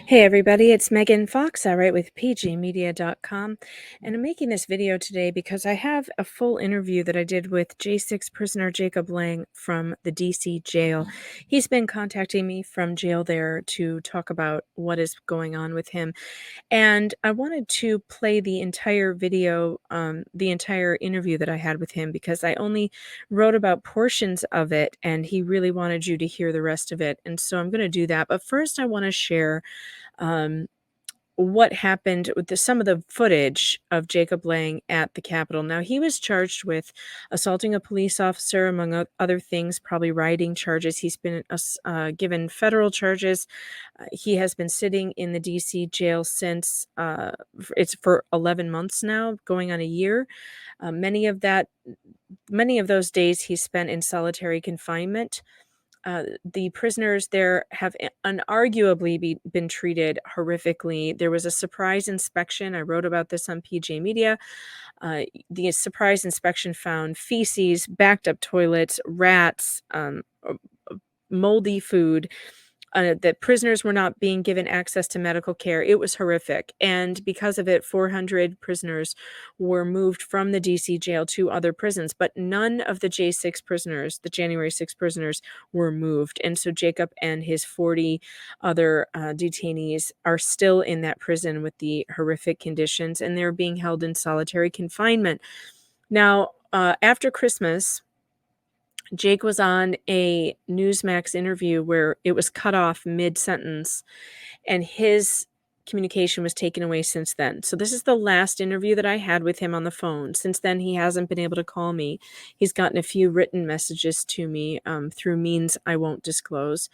Hey everybody, it's Megan Fox, I write with pgmedia.com, and I'm making this video today because I have a full interview that I did with J6 prisoner Jacob Lang from the DC jail. He's been contacting me from jail there to talk about what is going on with him, and I wanted to play the entire video, the entire interview that I had with him because I only wrote about portions of it, and he really wanted you to hear the rest of it, and so I'm going to do that. But first I want to share um, what happened with some of the footage of Jacob Lang at the Capitol. Now, he was charged with assaulting a police officer, among other things, probably rioting charges. He's been given federal charges. He has been sitting in the DC jail since it's for 11 months now, going on a year. Many of those days he spent in solitary confinement. The prisoners there have unarguably been treated horrifically. There was a surprise inspection. I wrote about this on PJ Media. The surprise inspection found feces, backed up toilets, rats, moldy food. That prisoners were not being given access to medical care. It was horrific. And because of it, 400 prisoners were moved from the DC jail to other prisons, but none of the J6 prisoners, the January 6 prisoners, were moved. And so Jacob and his 40 other detainees are still in that prison with the horrific conditions, and they're being held in solitary confinement. Now, after Christmas, Jake was on a Newsmax interview where it was cut off mid-sentence, and his communication was taken away since then. So this is the last interview that I had with him on the phone. Since then, he hasn't been able to call me. He's gotten a few written messages to me through means I won't disclose,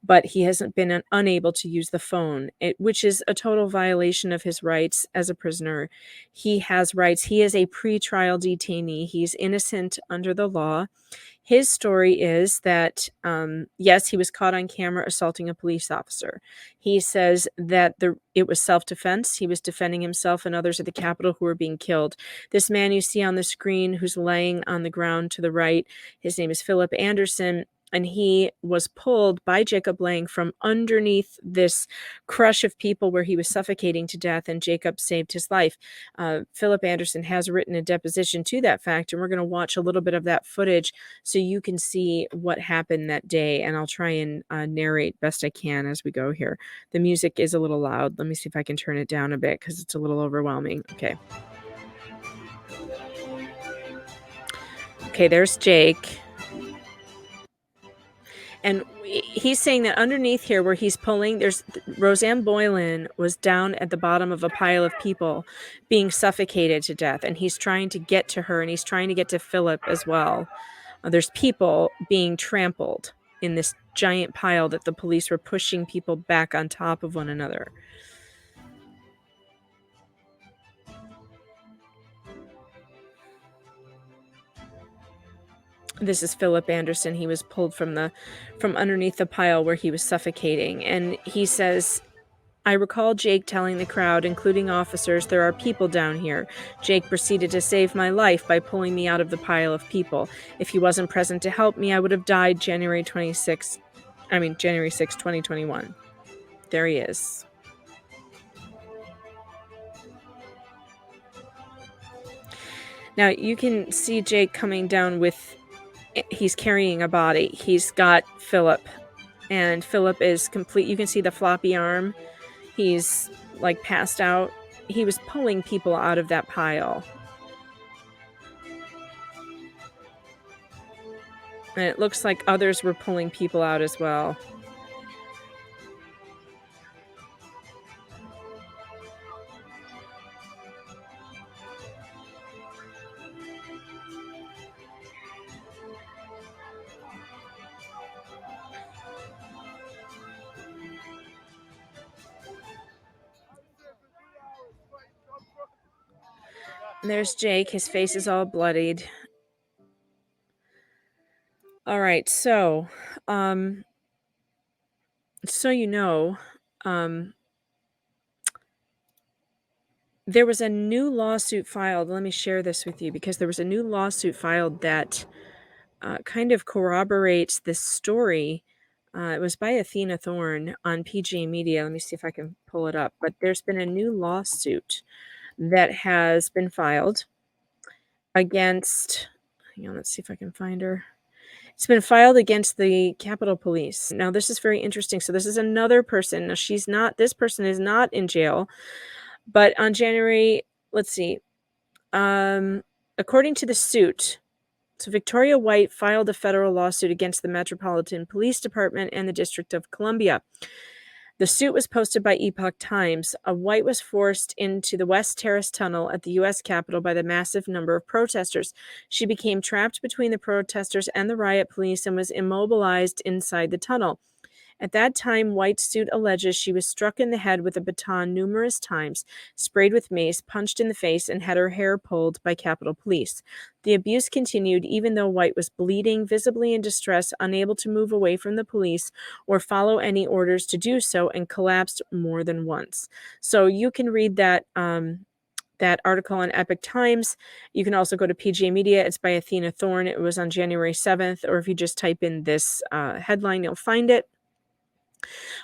but he hasn't been unable to use the phone, which is a total violation of his rights as a prisoner. He has rights. He is a pretrial detainee. He's innocent under the law. His story is that, yes, he was caught on camera assaulting a police officer. He says that it was self-defense. He was defending himself and others at the Capitol who were being killed. This man you see on the screen who's laying on the ground to the right, his name is Philip Anderson, and he was pulled by Jacob Lang from underneath this crush of people where he was suffocating to death, and Jacob saved his life. Philip Anderson has written a deposition to that fact, and we're going to watch a little bit of that footage so you can see what happened that day, and I'll try and narrate best I can as we go here. The music is a little loud. Let me see if I can turn it down a bit because it's a little overwhelming. Okay, there's Jake. And he's saying that underneath here where he's pulling, there's Roseanne Boylan was down at the bottom of a pile of people being suffocated to death. And he's trying to get to her, and he's trying to get to Philip as well. There's people being trampled in this giant pile that the police were pushing people back on top of one another. This is Philip Anderson. He was pulled from underneath the pile where he was suffocating. And he says, I recall Jake telling the crowd, including officers, there are people down here. Jake proceeded to save my life by pulling me out of the pile of people. If he wasn't present to help me, I would have died January 6, 2021. There he is. Now you can see Jake coming down he's carrying a body. He's got Philip, and Philip is complete. You can see the floppy arm. He's like passed out. He was pulling people out of that pile. And it looks like others were pulling people out as well. And there's Jake. His face is all bloodied. All right, so you know, there was a new lawsuit filed. Let me share this with you because there was a new lawsuit filed that kind of corroborates this story It was by Athena Thorne on PG Media. Let me see if I can pull it up. But there's been a new lawsuit that has been filed against, hang on, let's see if I can find her. It's been filed against the Capitol Police. Now, this is very interesting. So, this is another person. Now, this person is not in jail, but on January, let's see, according to the suit, so Victoria White filed a federal lawsuit against the Metropolitan Police Department and the District of Columbia. The suit was posted by Epoch Times. White was forced into the West Terrace Tunnel at the U.S. Capitol by the massive number of protesters. She became trapped between the protesters and the riot police and was immobilized inside the tunnel. At that time, White's suit alleges she was struck in the head with a baton numerous times, sprayed with mace, punched in the face, and had her hair pulled by Capitol Police. The abuse continued even though White was bleeding, visibly in distress, unable to move away from the police or follow any orders to do so, and collapsed more than once. So you can read that that article on Epic Times. You can also go to PJ Media. It's by Athena Thorne. It was on January 7th, or if you just type in this headline, you'll find it.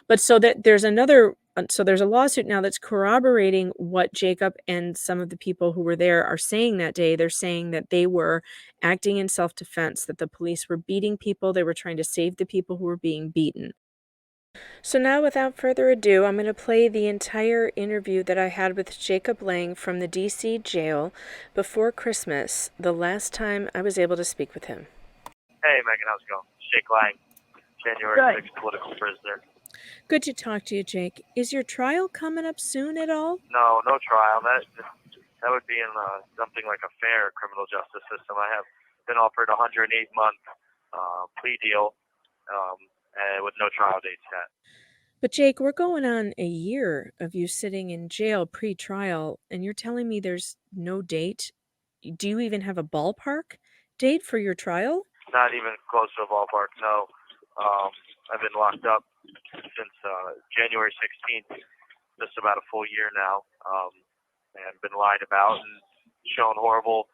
But there's a lawsuit now that's corroborating what Jacob and some of the people who were there are saying that day. They're saying that they were acting in self-defense, that the police were beating people, they were trying to save the people who were being beaten. So now, without further ado, I'm going to play the entire interview that I had with Jacob Lang from the D.C. jail before Christmas, the last time I was able to speak with him. Hey, Megan, how's it going? Jake Lang, January 6th political prisoner. Good to talk to you, Jake. Is your trial coming up soon at all? No trial. That would be in something like a fair criminal justice system. I have been offered a 108-month plea deal with no trial date set. But Jake, we're going on a year of you sitting in jail pre-trial, and you're telling me there's no date? Do you even have a ballpark date for your trial? Not even close to a ballpark, no. I've been locked up since January 16th, just about a full year now, and been lied about and shown horrible,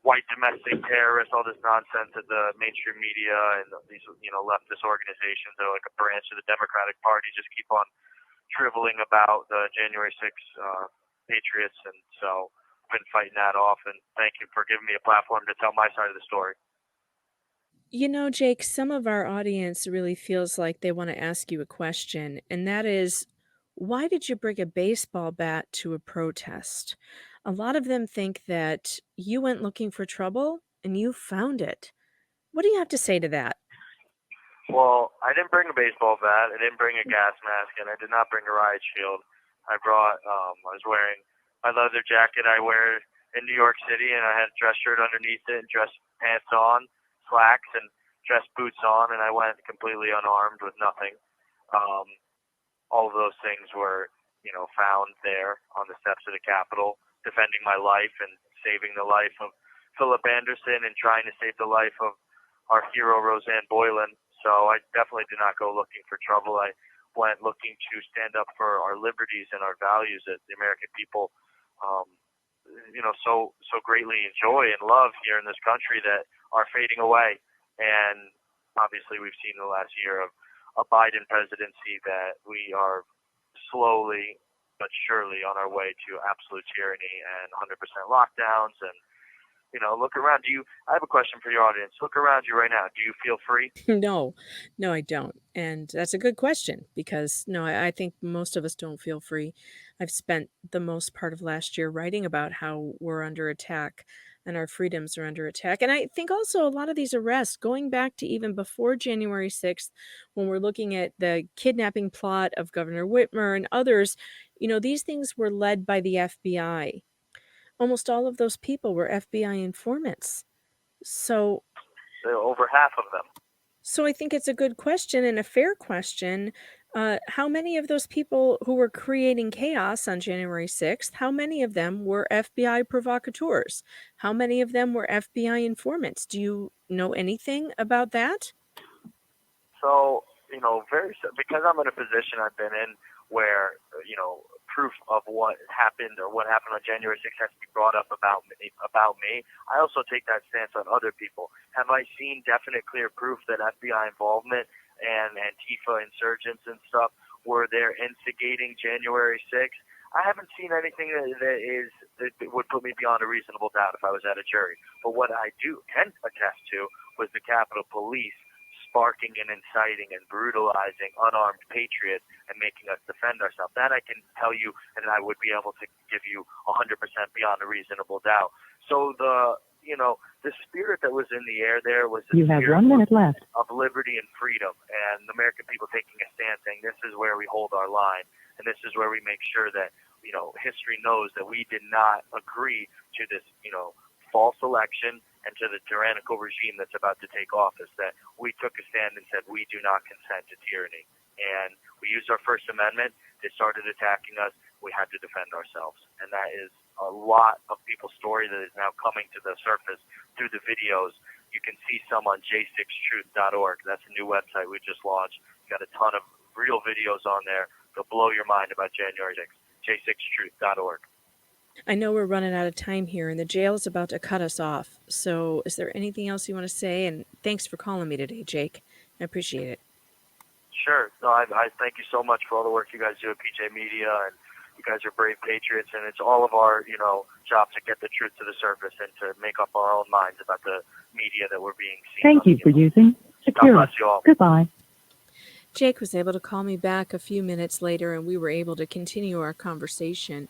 white domestic terrorists, all this nonsense that the mainstream media and these, leftist organizations that are like a branch of the Democratic Party just keep on driveling about the January 6th Patriots. And so I've been fighting that off, and thank you for giving me a platform to tell my side of the story. Jake, some of our audience really feels like they want to ask you a question, and that is, why did you bring a baseball bat to a protest? A lot of them think that you went looking for trouble and you found it. What do you have to say to that? Well, I didn't bring a baseball bat, I didn't bring a gas mask, and I did not bring a riot shield. I was wearing my leather jacket I wear in New York City, and I had a dress shirt underneath it and dress pants on, slacks, and dress boots on, and I went completely unarmed with nothing. All of those things were, found there on the steps of the Capitol, defending my life and saving the life of Philip Anderson and trying to save the life of our hero, Roseanne Boylan. So I definitely did not go looking for trouble. I went looking to stand up for our liberties and our values that the American people, so greatly enjoy and love here in this country that are fading away. And obviously we've seen the last year of a Biden presidency that we are slowly but surely on our way to absolute tyranny and 100% lockdowns. And look around. I have a question for your audience. Look around you right now. Do you feel free? No, I don't. And that's a good question because, no, I think most of us don't feel free. I've spent the most part of last year writing about how we're under attack and our freedoms are under attack. And I think also a lot of these arrests, going back to even before January 6th, when we're looking at the kidnapping plot of Governor Whitmer and others, these things were led by the FBI. Almost all of those people were FBI informants. So over half of them. So I think it's a good question and a fair question. How many of those people who were creating chaos on January 6th, how many of them were FBI provocateurs? How many of them were FBI informants? Do you know anything about that? So because I'm in a position I've been in where, proof of what happened or what happened on January 6th has to be brought up about me. I also take that stance on other people. Have I seen definite, clear proof that FBI involvement and Antifa insurgents and stuff were there instigating January 6th? I haven't seen anything that would put me beyond a reasonable doubt if I was at a jury. But what I can attest to was the Capitol Police sparking and inciting and brutalizing unarmed patriots and making us defend ourselves. That I can tell you, and I would be able to give you 100% beyond a reasonable doubt. So the spirit that was in the air there was the You have spirit 1 minute left. of liberty and freedom, and the American people taking a stand saying this is where we hold our line, and this is where we make sure that history knows that we did not agree to this false election and to the tyrannical regime that's about to take office, that we took a stand and said we do not consent to tyranny. And we used our First Amendment. They started attacking us. We had to defend ourselves. And that is a lot of people's story that is now coming to the surface through the videos. You can see some on j6truth.org. That's a new website we just launched. Got a ton of real videos on there. They'll blow your mind about January 6th. j6truth.org. I know we're running out of time here, and the jail is about to cut us off. So is there anything else you want to say? And thanks for calling me today, Jake. I appreciate it. Sure. No, I thank you so much for all the work you guys do at PJ Media, and you guys are brave patriots, and it's all of our, job to get the truth to the surface and to make up our own minds about the media that we're being seen. Thank you for using Secure. God bless you all. Goodbye. Jake was able to call me back a few minutes later, and we were able to continue our conversation.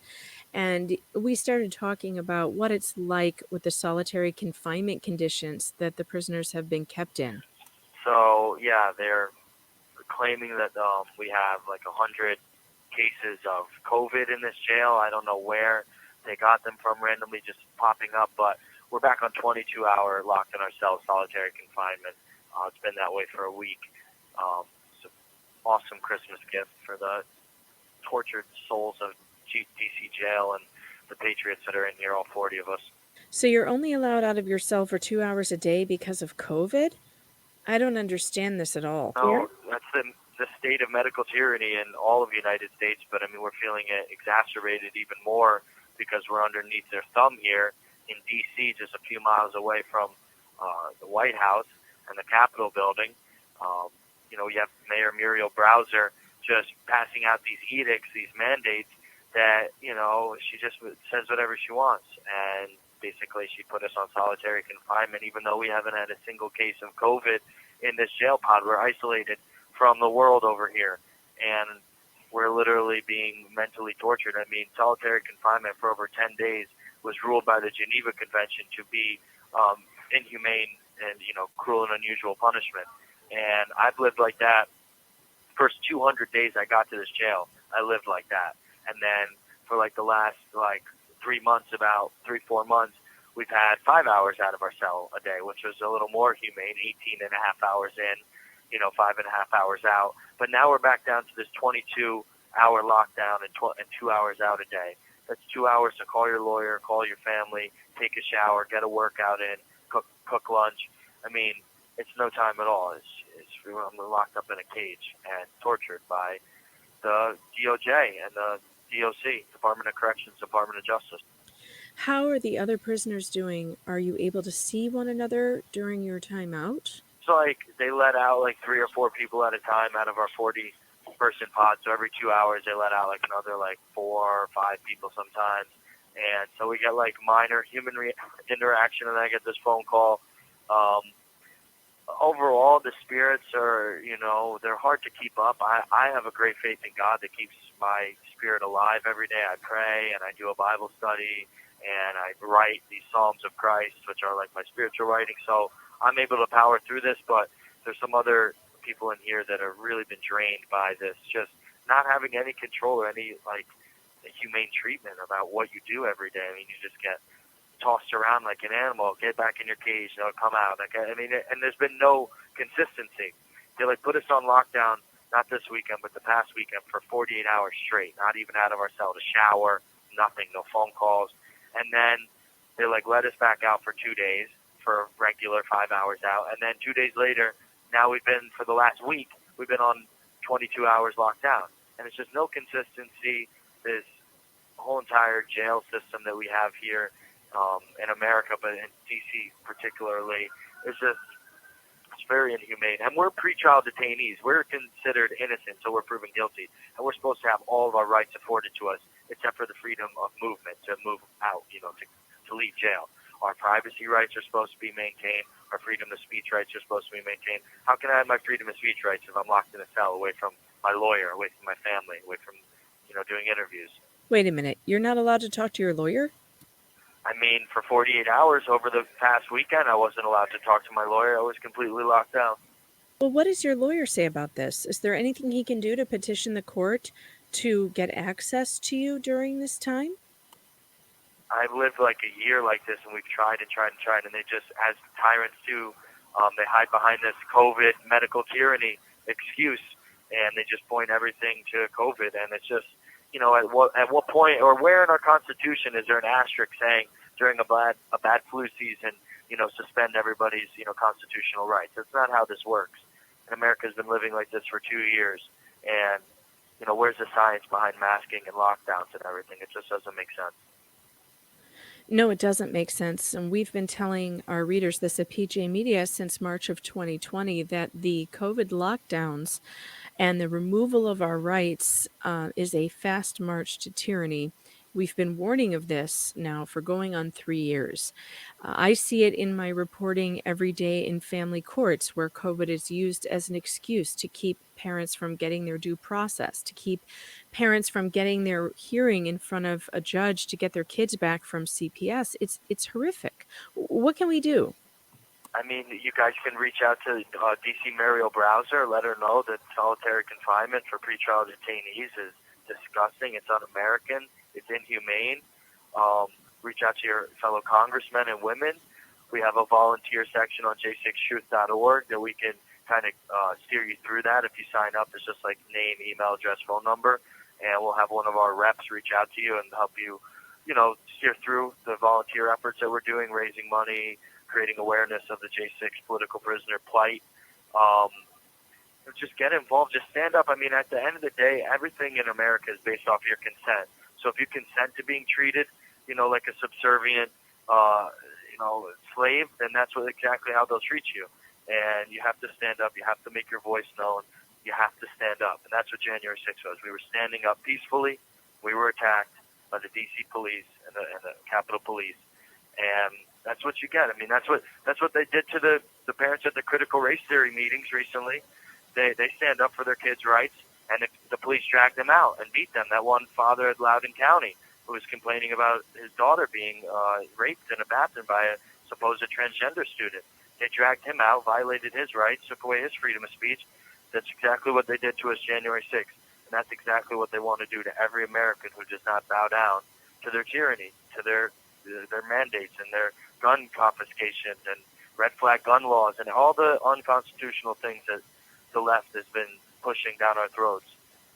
And we started talking about what it's like with the solitary confinement conditions that the prisoners have been kept in. So, yeah, they're claiming that we have like 100 cases of COVID in this jail. I don't know where they got them from, randomly just popping up, but we're back on 22-hour locked in our cells, solitary confinement. It's been that way for a week. It's an awesome Christmas gift for the tortured souls of DC jail and the patriots that are in here, all 40 of us. So you're only allowed out of your cell for 2 hours a day because of COVID? I don't understand this at all. No, that's the state of medical tyranny in all of the United States, but I mean, we're feeling it exacerbated even more because we're underneath their thumb here in D.C., just a few miles away from the White House and the Capitol building. You have Mayor Muriel Browser just passing out these edicts, these mandates that, she just says whatever she wants. And basically she put us on solitary confinement, even though we haven't had a single case of COVID in this jail pod. We're isolated from the world over here, and we're literally being mentally tortured. I mean, solitary confinement for over 10 days was ruled by the Geneva Convention to be inhumane and, cruel and unusual punishment. And I've lived like that. First 200 days I got to this jail, I lived like that. And then for like the last 3 months, about 3-4 months, we've had 5 hours out of our cell a day, which was a little more humane, 18 and a half hours in, 5.5 hours out. But now we're back down to this 22-hour lockdown and 2 hours out a day. That's 2 hours to call your lawyer, call your family, take a shower, get a workout in, cook lunch. I mean, it's no time at all. I'm locked up in a cage and tortured by the DOJ and the DOC, Department of Corrections, Department of Justice. How are the other prisoners doing? Are you able to see one another during your time out? So, they let out 3 or 4 people at a time out of our 40-person pod. So every 2 hours they let out another 4 or 5 people sometimes. And so we get minor human interaction, and I get this phone call. Overall, the spirits are, they're hard to keep up. I have a great faith in God that keeps my spirit alive every day. I pray, and I do a Bible study, and I write these Psalms of Christ, which are my spiritual writing. So I'm able to power through this, but there's some other people in here that have really been drained by this, just not having any control or any, humane treatment about what you do every day. I mean, you just get tossed around like an animal, get back in your cage, come out. And there's been no consistency. They put us on lockdown, not this weekend, but the past weekend for 48 hours straight, not even out of our cell to shower, nothing, no phone calls. And then they let us back out for 2 days for regular 5 hours out. And then 2 days later, now we've been for the last week we've been on 22 hours locked down. And it's just no consistency. This whole entire jail system that we have here in America, but in D.C. particularly, is just it's very inhumane. And we're pretrial detainees. We're considered innocent, so we're proven guilty. And we're supposed to have all of our rights afforded to us, except for the freedom of movement, to move out, to leave jail. Our privacy rights are supposed to be maintained. Our freedom of speech rights are supposed to be maintained. How can I have my freedom of speech rights if I'm locked in a cell away from my lawyer, away from my family, away from, doing interviews? Wait a minute. You're not allowed to talk to your lawyer? I mean, for 48 hours over the past weekend, I wasn't allowed to talk to my lawyer. I was completely locked down. Well, what does your lawyer say about this? Is there anything he can do to petition the court to get access to you during this time? I've lived like a year like this, and we've tried and tried and tried, and they just, as tyrants do, they hide behind this COVID medical tyranny excuse, and they just point everything to COVID, and it's just, at what point or where in our Constitution is there an asterisk saying during a bad flu season, suspend everybody's, constitutional rights? That's not how this works. And America's been living like this for 2 years, and, where's the science behind masking and lockdowns and everything? It just doesn't make sense. No, it doesn't make sense. And we've been telling our readers this at PJ Media since March of 2020 that the COVID lockdowns and the removal of our rights is a fast march to tyranny. We've been warning of this now for going on 3 years. I see it in my reporting every day in family courts where COVID is used as an excuse to keep parents from getting their due process, to keep parents from getting their hearing in front of a judge to get their kids back from CPS. It's horrific. What can we do? I mean, you guys can reach out to D.C. Muriel Browser, let her know that solitary confinement for pretrial detainees is disgusting, it's un-American, it's inhumane. Reach out to your fellow congressmen and women. We have a volunteer section on j6truth.org that we can kind of steer you through that. If you sign up, it's just like name, email address, phone number, and we'll have one of our reps reach out to you and help you, steer through the volunteer efforts that we're doing, raising money, creating awareness of the J6 political prisoner plight. Just get involved. Just stand up. I mean, at the end of the day, everything in America is based off your consent. So if you consent to being treated, like a subservient, slave, then that's exactly how they'll treat you. And you have to stand up. You have to make your voice known. You have to stand up. And that's what January 6th was. We were standing up peacefully. We were attacked by the D.C. police and the Capitol Police. And that's what you get. I mean, that's what they did to the parents at the critical race theory meetings recently. They stand up for their kids' rights, and the police dragged them out and beat them. That one father at Loudoun County who was complaining about his daughter being raped in a bathroom by a supposed transgender student. They dragged him out, violated his rights, took away his freedom of speech. That's exactly what they did to us January 6th. And that's exactly what they want to do to every American who does not bow down to their tyranny, to their mandates and their gun confiscation and red flag gun laws and all the unconstitutional things that the left has been pushing down our throats.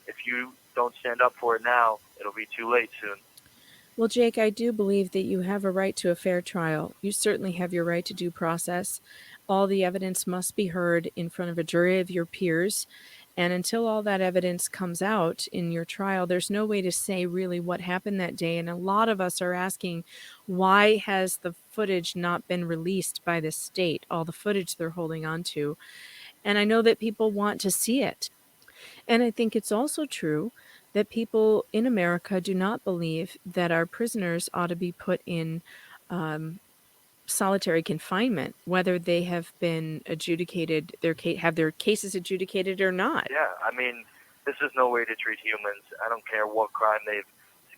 If you don't stand up for it now, it'll be too late soon. Well, Jake, I do believe that you have a right to a fair trial. You certainly have your right to due process. All the evidence must be heard in front of a jury of your peers. And until all that evidence comes out in your trial, there's no way to say really what happened that day. And a lot of us are asking, why has the footage not been released by the state, all the footage they're holding on to? And I know that people want to see it. And I think it's also true that people in America do not believe that our prisoners ought to be put in solitary confinement, whether they have been adjudicated, have their cases adjudicated or not. Yeah, I mean, this is no way to treat humans. I don't care what crime they've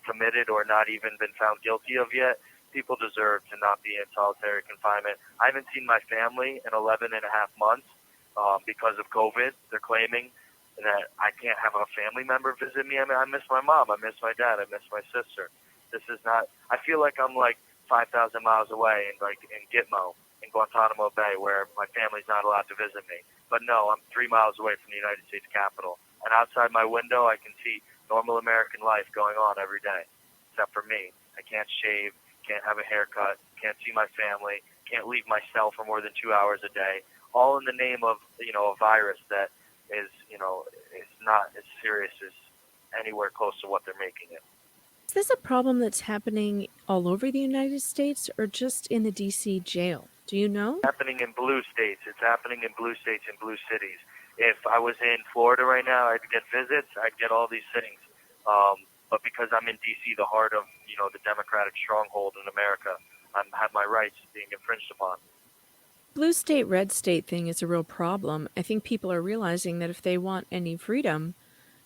committed or not even been found guilty of yet. People deserve to not be in solitary confinement. I haven't seen my family in 11 and a half months because of COVID. They're claiming that I can't have a family member visit me. I mean, I miss my mom. I miss my dad. I miss my sister. This is not, I feel like I'm like 5,000 miles away in Gitmo, in Guantanamo Bay, where my family's not allowed to visit me. But no, I'm 3 miles away from the United States Capitol. And outside my window, I can see normal American life going on every day, except for me. I can't shave, can't have a haircut, can't see my family, can't leave my cell for more than 2 hours a day, all in the name of, a virus that is, it's not as serious as anywhere close to what they're making it. Is this a problem that's happening all over the United States or just in the DC jail? Do you know? Happening in blue states. It's happening in blue states and blue cities. If I was in Florida right now, I'd get visits. I'd get all these things. But because I'm in D.C., the heart of the Democratic stronghold in America, I have my rights being infringed upon. Blue state, red state thing is a real problem. I think people are realizing that if they want any freedom,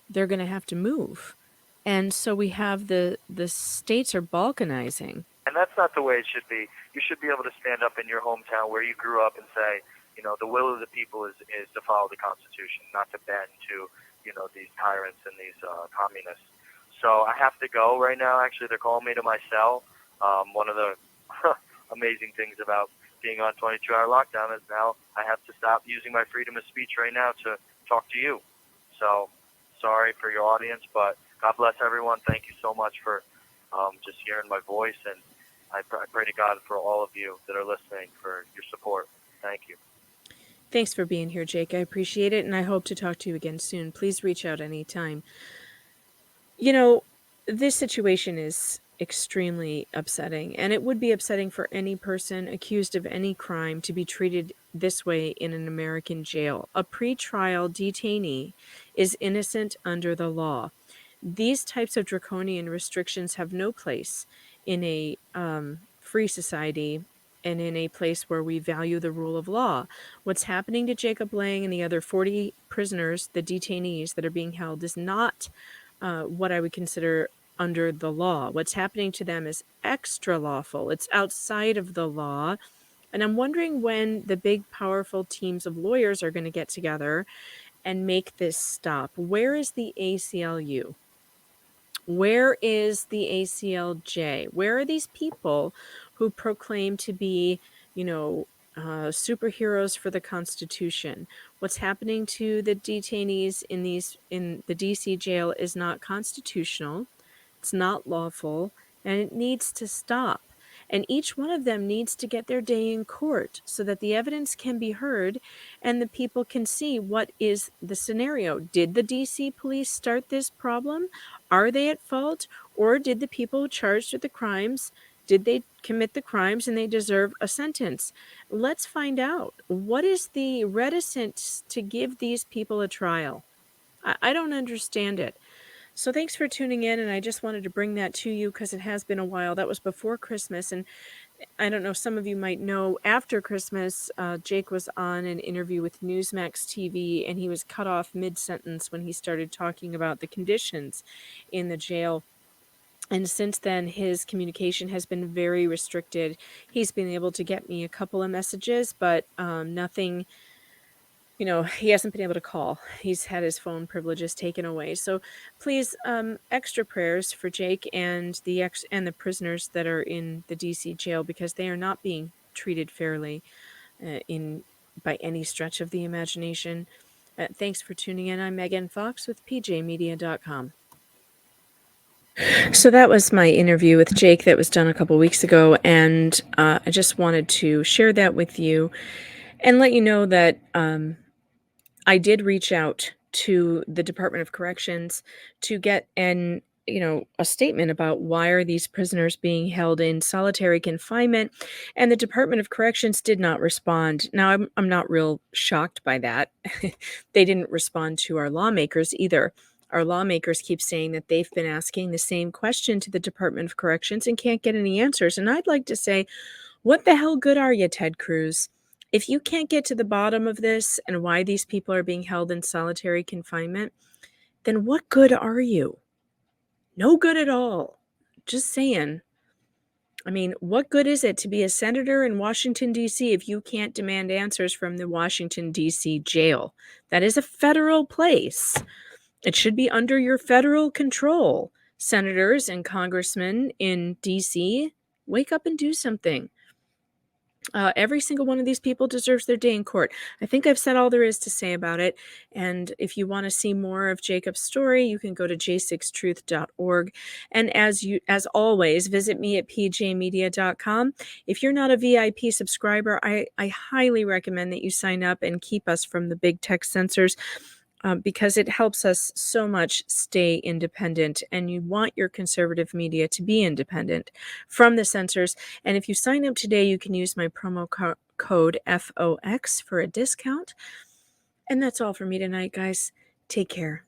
they're going to have to move. And so we have the states are balkanizing. And that's not the way it should be. You should be able to stand up in your hometown where you grew up and say, the will of the people is to follow the Constitution, not to bend to, these tyrants and these communists. So I have to go right now. Actually, they're calling me to my cell. One of the amazing things about being on 22-hour lockdown is now I have to stop using my freedom of speech right now to talk to you. So sorry for your audience, but God bless everyone. Thank you so much for just hearing my voice, and I pray to God for all of you that are listening for your support. Thank you. Thanks for being here, Jake. I appreciate it, and I hope to talk to you again soon. Please reach out anytime. This situation is extremely upsetting, and it would be upsetting for any person accused of any crime to be treated this way in an American jail. A pretrial detainee is innocent under the law. These types of draconian restrictions have no place in a free society and in a place where we value the rule of law. What's happening to Jacob Lang and the other 40 prisoners, the detainees that are being held, is not what I would consider under the law. What's happening to them is extra lawful. It's outside of the law. And I'm wondering when the big, powerful teams of lawyers are going to get together and make this stop. Where is the ACLU? Where is the ACLJ? Where are these people who proclaim to be, superheroes for the Constitution? What's happening to the detainees in the DC jail is not constitutional. It's not lawful, and it needs to stop. And each one of them needs to get their day in court so that the evidence can be heard and the people can see what is the scenario. Did the DC police start this problem? Are they at fault? Or did the people charged with the crimes, did they commit the crimes and they deserve a sentence? Let's find out. What is the reticence to give these people a trial? I don't understand it. So thanks for tuning in, and I just wanted to bring that to you because it has been a while. That was before Christmas, and I don't know, some of you might know, after Christmas, Jake was on an interview with Newsmax TV, and he was cut off mid-sentence when he started talking about the conditions in the jail. And since then, his communication has been very restricted. He's been able to get me a couple of messages, but nothing. He hasn't been able to call. He's had his phone privileges taken away. So please, extra prayers for Jake and the prisoners that are in the DC jail, because they are not being treated fairly by any stretch of the imagination. Thanks for tuning in. I'm Megan Fox with pjmedia.com. So that was my interview with Jake that was done a couple weeks ago, and I just wanted to share that with you and let you know that I did reach out to the Department of Corrections to get a statement about why are these prisoners being held in solitary confinement, and the Department of Corrections did not respond. Now, I'm not real shocked by that. They didn't respond to our lawmakers either. Our lawmakers keep saying that they've been asking the same question to the Department of Corrections and can't get any answers. And I'd like to say, what the hell good are you, Ted Cruz? If you can't get to the bottom of this and why these people are being held in solitary confinement, then what good are you? No good at all. Just saying. I mean, what good is it to be a senator in Washington, D.C. if you can't demand answers from the Washington, D.C. jail? That is a federal place. It should be under your federal control. Senators and congressmen in D.C., wake up and do something. Every single one of these people deserves their day in court. I think I've said all there is to say about it. And if you want to see more of Jacob's story, you can go to j6truth.org. And as always, visit me at pjmedia.com. If you're not a VIP subscriber, I highly recommend that you sign up and keep us from the big tech censors. because it helps us so much stay independent, and you want your conservative media to be independent from the censors. And if you sign up today, you can use my promo code FOX for a discount. And that's all for me tonight, guys. Take care.